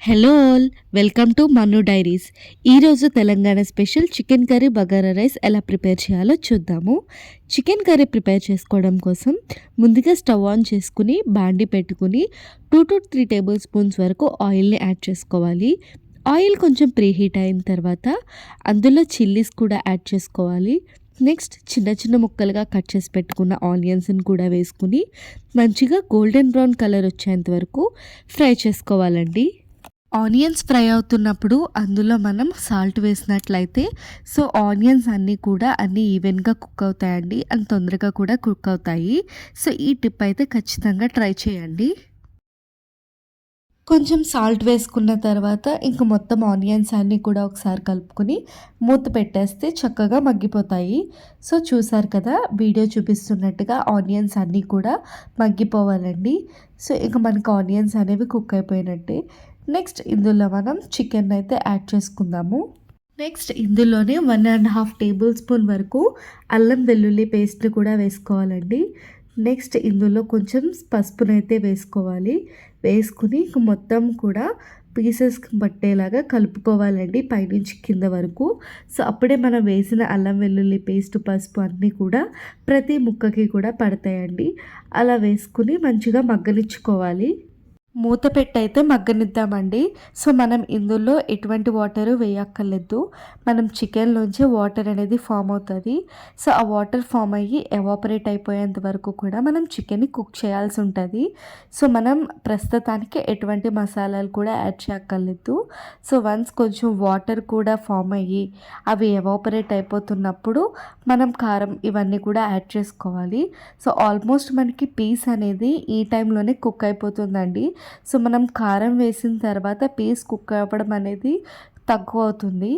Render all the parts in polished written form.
Hello all, welcome to మన్ను diaries. ఈరోజు Telangana special chicken curry bagara rice ఎలా ప్రిపేర్ చేయాలో చూద్దాము. చికెన్ కర్రీ ప్రిపేర్ చేసుకోవడం కోసం ముందుగా స్టవ్ ఆన్ చేసుకుని బాండి పెట్టుకుని 2 to 3 టేబుల్ స్పూన్స్ వరకు ఆయిల్ని యాడ్ చేసుకోవాలి. ఆయిల్ కొంచెం ప్రీహీట్ అయిన తర్వాత అందులో చిల్లీస్ కూడా యాడ్ చేసుకోవాలి. నెక్స్ట్ చిన్న చిన్న ముక్కలుగా కట్ చేసి పెట్టుకున్న ఆనియన్స్ని కూడా వేసుకుని మంచిగా గోల్డెన్ బ్రౌన్ కలర్ వచ్చేంత వరకు ఫ్రై చేసుకోవాలండి. ఆనియన్స్ ఫ్రై అవుతున్నప్పుడు అందులో మనం సాల్ట్ వేసినట్లయితే ఆనియన్స్ అన్నీ కూడా ఈవెన్గా కుక్ అవుతాయండి అండ్ తొందరగా కూడా కుక్ అవుతాయి. ఈ టిప్ అయితే ఖచ్చితంగా ట్రై చేయండి. కొంచెం సాల్ట్ వేసుకున్న తర్వాత ఇంక మొత్తం ఆనియన్స్ అన్నీ కూడా ఒకసారి కలుపుకొని మూత పెట్టేస్తే చక్కగా మగ్గిపోతాయి. చూసారు కదా, వీడియో చూపిస్తున్నట్టుగా ఆనియన్స్ అన్నీ కూడా మగ్గిపోవాలండి. ఇంక మనకు ఆనియన్స్ అనేవి కుక్ అయిపోయినట్టే. నెక్స్ట్ ఇందులో మనం చికెన్ అయితే యాడ్ చేసుకుందాము. నెక్స్ట్ ఇందులోనే 1.5 టేబుల్ స్పూన్ వరకు అల్లం వెల్లుల్లి పేస్ట్ కూడా వేసుకోవాలండి. నెక్స్ట్ ఇందులో కొంచెం పసుపునైతే వేసుకోవాలి. వేసుకుని మొత్తం కూడా పీసెస్కి పట్టేలాగా కలుపుకోవాలండి పైనుంచి కింద వరకు. అప్పుడే మనం వేసిన అల్లం వెల్లుల్లి పేస్ట్ పసుపు అన్నీ కూడా ప్రతి ముక్కకి కూడా పడతాయండి. అలా వేసుకుని మంచిగా మగ్గనిచ్చుకోవాలి. మూత పెట్టయితే మగ్గనిద్దామండి. మనం ఇందులో ఎటువంటి వాటర్ వేయక్కర్లేదు. మనం చికెన్లోంచి వాటర్ అనేది ఫామ్ అవుతుంది. ఆ వాటర్ ఫామ్ అయ్యి ఎవాపరేట్ అయిపోయేంత వరకు కూడా మనం చికెన్ని కుక్ చేయాల్సి ఉంటుంది. మనం ప్రస్తుతానికి ఎటువంటి మసాలాలు కూడా యాడ్ చేయక్కర్లేదు. వన్స్ కొంచెం వాటర్ కూడా ఫామ్ అయ్యి అవి ఎవాపరేట్ అయిపోతున్నప్పుడు మనం కారం ఇవన్నీ కూడా యాడ్ చేసుకోవాలి. ఆల్మోస్ట్ మనకి పీస్ అనేది ఈ టైంలోనే కుక్ అయిపోతుందండి. మనం కారం వేసిన తర్వాత పీస్ కుక్ అవ్వడం అనేది తక్కువ అవుతుంది.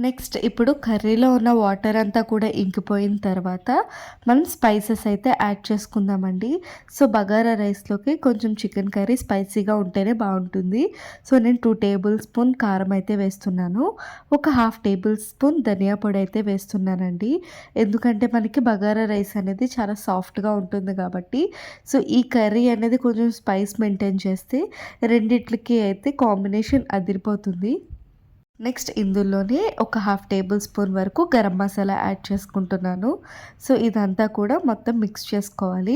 నెక్స్ట్ ఇప్పుడు కర్రీలో ఉన్న వాటర్ అంతా కూడా ఇంకిపోయిన తర్వాత మనం స్పైసెస్ అయితే యాడ్ చేసుకుందామండి. బగారా రైస్లోకి కొంచెం చికెన్ కర్రీ స్పైసీగా ఉంటేనే బాగుంటుంది. నేను 2 టేబుల్ స్పూన్ కారం అయితే వేస్తున్నాను. ఒక 1/2 టేబుల్ స్పూన్ ధనియా పొడి అయితే వేస్తున్నానండి. ఎందుకంటే మనకి బగారా రైస్ అనేది చాలా సాఫ్ట్గా ఉంటుంది కాబట్టి. ఈ కర్రీ అనేది కొంచెం స్పైస్ మెయింటైన్ చేస్తే రెండిట్లకి అయితే కాంబినేషన్ అదిరిపోతుంది. నెక్స్ట్ ఇందులోనే ఒక 1/2 టేబుల్ స్పూన్ వరకు గరం మసాలా యాడ్ చేసుకుంటున్నాను. ఇదంతా కూడా మొత్తం మిక్స్ చేసుకోవాలి.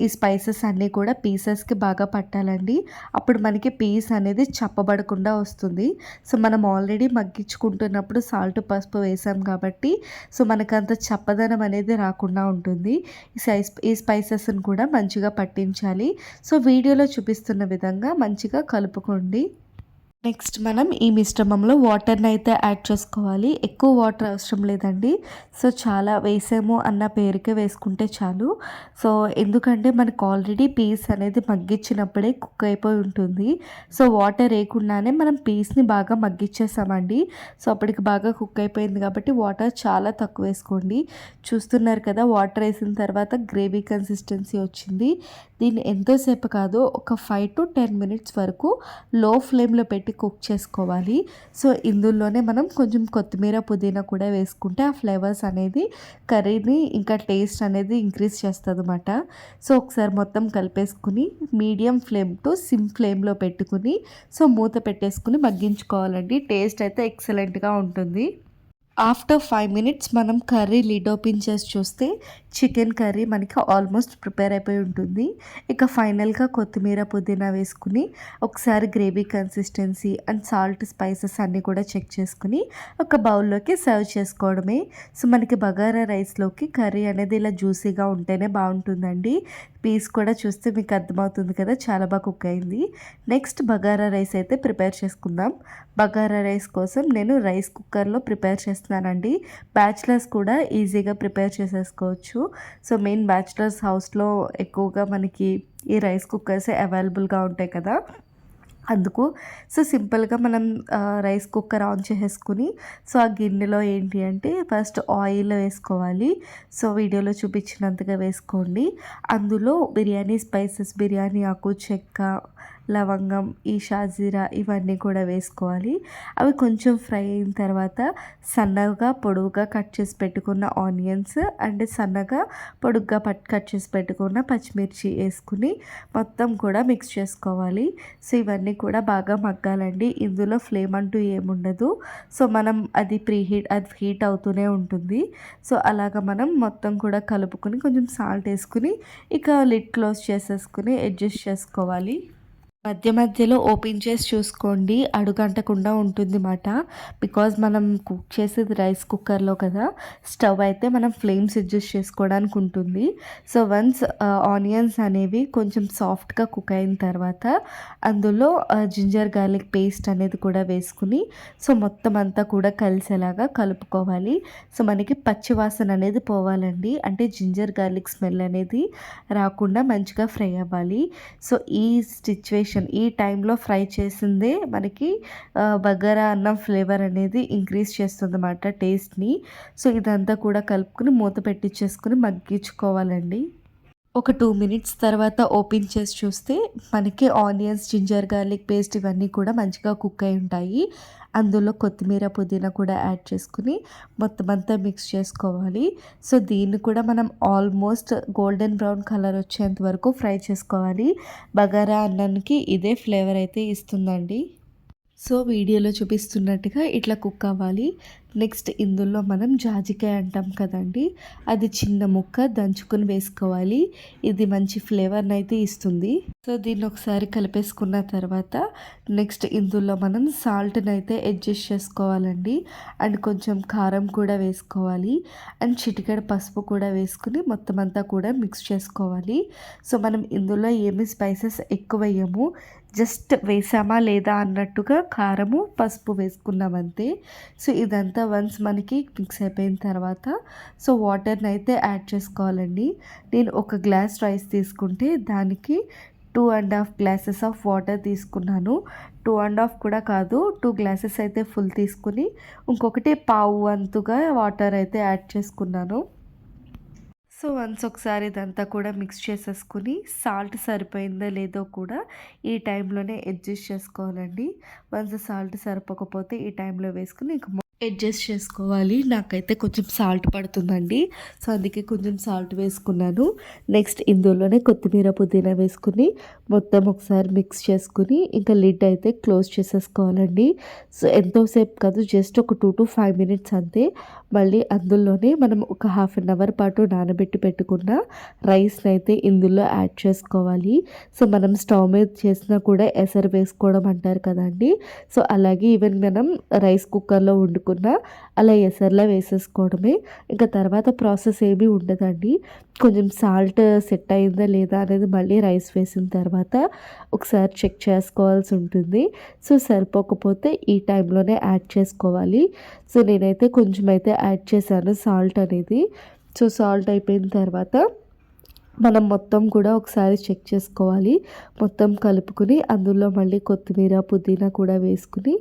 ఈ స్పైసెస్ అన్నీ కూడా పీసెస్కి బాగా పట్టాలండి. అప్పుడు మనకి పీస్ అనేది చప్పబడకుండా వస్తుంది. మనం ఆల్రెడీ మగ్గించుకుంటున్నప్పుడు సాల్ట్ పసుపు వేసాం కాబట్టి మనకంత చప్పదనం అనేది రాకుండా ఉంటుంది. ఈ స్పైసెస్ని కూడా మంచిగా పట్టించాలి. వీడియోలో చూపిస్తున్న విధంగా మంచిగా కలుపుకోండి. నెక్స్ట్ మనం ఈ మిశ్రమంలో వాటర్ని అయితే యాడ్ చేసుకోవాలి. ఎక్కువ వాటర్ అవసరం లేదండి. చాలా వేసాము అన్న పేరుకే వేసుకుంటే చాలు. ఎందుకంటే మనకు ఆల్రెడీ పీస్ అనేది మగ్గించినప్పుడే కుక్ అయిపోయి ఉంటుంది. వాటర్ వేయకుండానే మనం పీస్ని బాగా మగ్గించేసామండి. అప్పటికి బాగా కుక్ అయిపోయింది కాబట్టి వాటర్ చాలా తక్కువ వేసుకోండి. చూస్తున్నారు కదా, వాటర్ వేసిన తర్వాత గ్రేవీ కన్సిస్టెన్సీ వచ్చింది. దీన్ని ఎంతోసేపు కాదు, ఒక 5 to 10 మినిట్స్ వరకు లో ఫ్లేమ్లో పెట్టి కుక్ చేసుకోవాలి. ఇందులోనే మనం కొంచెం కొత్తిమీర పుదీనా కూడా వేసుకుంటే ఆ ఫ్లేవర్స్ అనేది కర్రీని ఇంకా టేస్ట్ అనేది ఇంక్రీజ్ చేస్తుంది అన్నమాట. ఒకసారి మొత్తం కలిపేసుకుని మీడియం ఫ్లేమ్ టు సిమ్ ఫ్లేమ్లో పెట్టుకుని మూత పెట్టేసుకుని మగ్గించుకోవాలండి. టేస్ట్ అయితే ఎక్సలెంట్గా ఉంటుంది. ఆఫ్టర్ 5 మినిట్స్ మనం కర్రీ లిడ్ ఓపెన్ చేసి చూస్తే చికెన్ కర్రీ మనకి ఆల్మోస్ట్ ప్రిపేర్ అయిపోయి ఉంటుంది. ఇక ఫైనల్గా కొత్తిమీర పుదీనా వేసుకుని ఒకసారి gravy consistency and salt spices అన్నీ కూడా చెక్ చేసుకుని ఒక బౌల్లోకి సర్వ్ చేసుకోవడమే. మనకి బగారా రైస్లోకి కర్రీ అనేది ఇలా జ్యూసీగా ఉంటేనే బాగుంటుందండి. పీస్ కూడా చూస్తే మీకు అర్థమవుతుంది కదా, చాలా బాగా కుక్ అయింది. నెక్స్ట్ బగారా రైస్ అయితే ప్రిపేర్ చేసుకుందాం. బగారా రైస్ కోసం నేను రైస్ కుక్కర్లో ప్రిపేర్ చేస్తున్నానండి. బ్యాచిలర్స్ కూడా ఈజీగా ప్రిపేర్ చేసేసుకోవచ్చు. మెయిన్ బ్యాచిలర్స్ హౌస్లో ఎక్కువగా మనకి ఈ రైస్ కుక్కర్స్ అవైలబుల్గా ఉంటాయి కదా, అందుకు సింపుల్గా మనం రైస్ కుక్కర్ ఆన్ చేసేసుకుని ఆ గిన్నెలో ఏంటి అంటే ఫస్ట్ ఆయిల్ వేసుకోవాలి. వీడియోలో చూపించినంతగా వేసుకోండి. అందులో బిర్యానీ స్పైసెస్, బిర్యానీ ఆకు, చెక్క లవంగం, ఈ షాజీరా ఇవన్నీ కూడా వేసుకోవాలి. అవి కొంచెం ఫ్రై అయిన తర్వాత సన్నగా పొడవుగా కట్ చేసి పెట్టుకున్న ఆనియన్స్ అండ్ సన్నగా పొడుగ్గా కట్ చేసి పెట్టుకున్న పచ్చిమిర్చి వేసుకుని మొత్తం కూడా మిక్స్ చేసుకోవాలి. సో ఇవన్నీ కూడా బాగా మగ్గాలండి. ఇందులో ఫ్లేమ్ అంటూ ఏముండదు. సో మనం అది హీట్ అవుతూనే ఉంటుంది. సో అలాగ మనం మొత్తం కూడా కలుపుకొని కొంచెం సాల్ట్ వేసుకుని ఇక లిడ్ క్లోజ్ చేసేసుకుని అడ్జస్ట్ చేసుకోవాలి. మధ్య మధ్యలో ఓపెన్ చేసి చూసుకోండి, అడుగంటకుండా ఉంటుంది మాట. బికాజ్ మనం కుక్ చేసేది రైస్ కుక్కర్లో కదా, స్టవ్ అయితే మనం ఫ్లేమ్స్ అడ్జస్ట్ చేసుకోవడానికి ఉంటుంది. సో వన్స్ ఆనియన్స్ అనేవి కొంచెం సాఫ్ట్గా కుక్ అయిన తర్వాత అందులో జింజర్ గార్లిక్ పేస్ట్ అనేది కూడా వేసుకుని సో మొత్తం అంతా కూడా కలిసేలాగా కలుపుకోవాలి. సో మనకి పచ్చి వాసన అనేది పోవాలండి, అంటే జింజర్ గార్లిక్ స్మెల్ అనేది రాకుండా మంచిగా ఫ్రై అవ్వాలి. సో ఈ సిచ్యువేషన్ ఈ టైంలో ఫ్రై చేసిందే మనకి బగారా అన్నం ఫ్లేవర్ అనేది ఇంక్రీజ్ చేస్తుంది అన్నమాట టేస్ట్ని. సో ఇదంతా కూడా కలుపుకుని మూత పెట్టించేసుకుని మగ్గించుకోవాలండి. ఒక 2 మినిట్స్ తర్వాత ఓపెన్ చేసి చూస్తే మనకి ఆనియన్స్, జింజర్ గార్లిక్ పేస్ట్ ఇవన్నీ కూడా మంచిగా కుక్ అయి ఉంటాయి. అందులో కొత్తిమీర, పుదీనా కూడా యాడ్ చేసుకుని మొత్తం అంతా మిక్స్ చేసుకోవాలి. సో దీన్ని కూడా మనం ఆల్మోస్ట్ గోల్డెన్ బ్రౌన్ కలర్ వచ్చేంత వరకు ఫ్రై చేసుకోవాలి. బగారా అన్నానికి ఇదే ఫ్లేవర్ అయితే ఇస్తుందండి. సో వీడియోలో చూపిస్తున్నట్టుగా ఇట్లా కుక్ అవ్వాలి. నెక్స్ట్ ఇందులో మనం జాజికాయ అంటాం కదండి, అది చిన్న ముక్క దంచుకొని వేసుకోవాలి. ఇది మంచి ఫ్లేవర్ని అయితే ఇస్తుంది. సో దీన్ని ఒకసారి కలిపేసుకున్న తర్వాత నెక్స్ట్ ఇందులో మనం సాల్ట్ని అయితే అడ్జస్ట్ చేసుకోవాలండి. అండ్ కొంచెం కారం కూడా వేసుకోవాలి. అండ్ చిటికెడు పసుపు కూడా వేసుకుని మొత్తం అంతా కూడా మిక్స్ చేసుకోవాలి. సో మనం ఇందులో ఏమి స్పైసెస్ ఎక్కువ వేయము, జస్ట్ వేసామా లేదా అన్నట్టుగా కారము, పసుపు వేసుకున్నాం అంతే. సో ఇదంతా వన్స్ మనకి మిక్స్ అయిపోయిన తర్వాత సో వాటర్ని అయితే యాడ్ చేసుకోవాలండి. నేను ఒక గ్లాస్ రైస్ తీసుకుంటే దానికి 2.5 గ్లాసెస్ ఆఫ్ వాటర్ తీసుకున్నాను. 2.5 కూడా కాదు, 2 గ్లాసెస్ అయితే ఫుల్ తీసుకుని ఇంకొకటి పావు వంతుగా వాటర్ అయితే యాడ్ చేసుకున్నాను. సో వన్స్ ఒకసారి ఇదంతా కూడా మిక్స్ చేసేసుకుని సాల్ట్ సరిపోయిందో లేదో కూడా ఈ టైంలోనే అడ్జస్ట్ చేసుకోవాలండి. వన్స్ సాల్ట్ సరిపోకపోతే ఈ టైంలో వేసుకుని ఇంక అడ్జస్ట్ చేసుకోవాలి. నాకైతే కొంచెం సాల్ట్ పడుతుందండి, సో అందుకే కొంచెం సాల్ట్ వేసుకున్నాను. నెక్స్ట్ ఇందులోనే కొత్తిమీర, పుదీనా వేసుకుని మొత్తం ఒకసారి మిక్స్ చేసుకుని ఇంకా లిడ్ అయితే క్లోజ్ చేసేసుకోవాలండి. సో ఎంతోసేపు కాదు, జస్ట్ ఒక 2 to 5 మినిట్స్ అంతే. మళ్ళీ అందులోనే మనం ఒక హాఫ్ అన్ అవర్ పాటు నానబెట్టి పెట్టుకున్న రైస్ని అయితే ఇందులో యాడ్ చేసుకోవాలి. సో మనం స్టవ్ మీద చేసినా కూడా ఎసరు వేసుకోవడం అంటారు కదండి, సో అలాగే ఈవెన్ మనం రైస్ కుక్కర్లో వండుకున్న అలా ఎసర్లో వేసేసుకోవడమే. ఇంకా తర్వాత ప్రాసెస్ ఏమీ ఉండదండి. కొంచెం సాల్ట్ సెట్ అయిందా లేదా అనేది మళ్ళీ రైస్ వేసిన తర్వాత ఒకసారి చెక్ చేసుకోవాల్సి ఉంటుంది. సో సరిపోకపోతే ఈ టైంలోనే యాడ్ చేసుకోవాలి. సో నేనైతే కొంచెం అయితే యాడ్ చేశాను సాల్ట్ అనేది. సో సాల్ట్ అయిపోయిన తర్వాత మనం మొత్తం కూడా ఒకసారి చెక్ చేసుకోవాలి. మొత్తం కలుపుకుని అందులో మళ్ళీ కొత్తిమీర, పుదీనా కూడా వేసుకుని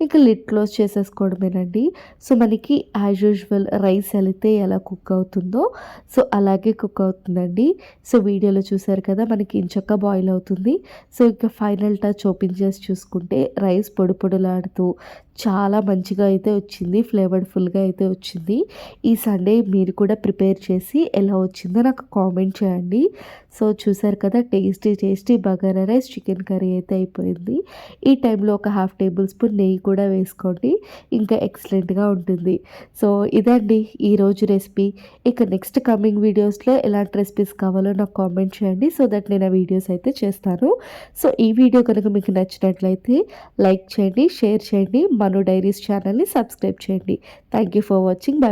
ఇంకా లిడ్ క్లోజ్ చేసేసుకోవడమేనండి. సో మనకి యాజ్ యూజువల్ రైస్ అయితే ఎలా కుక్ అవుతుందో సో అలాగే కుక్ అవుతుందండి. సో వీడియోలో చూసారు కదా, మనకి ఇంచక్క బాయిల్ అవుతుంది. సో ఇంకా ఫైనల్ టచ్ ఓపెన్ చేసి చూసుకుంటే రైస్ పొడి పొడిలాడుతూ చాలా మంచిగా అయితే వచ్చింది, ఫ్లేవర్ఫుల్గా అయితే వచ్చింది. ఈ సండే మీరు కూడా ప్రిపేర్ చేసి ఎలా వచ్చిందో నాకు కామెంట్ చేయండి. సో చూసారు కదా, tasty bagara rice, chicken curry అయితే అయిపోయింది. ఈ టైంలో ఒక 1/2 టేబుల్ స్పూన్ నెయ్యి కూడా వేసుకోండి, ఇంకా ఎక్సలెంట్గా ఉంటుంది. సో ఇదండి ఈరోజు రెసిపీ. ఇక నెక్స్ట్ కమింగ్ వీడియోస్లో ఎలాంటి రెసిపీస్ కావాలో నాకు కామెంట్ చేయండి, సో దట్ నేను ఆ వీడియోస్ అయితే చేస్తాను. సో ఈ వీడియో కనుక మీకు నచ్చినట్లయితే లైక్ చేయండి, షేర్ చేయండి, మను డైరీస్ ఛానల్ని సబ్స్క్రైబ్ చేయండి. Thank you for watching. By.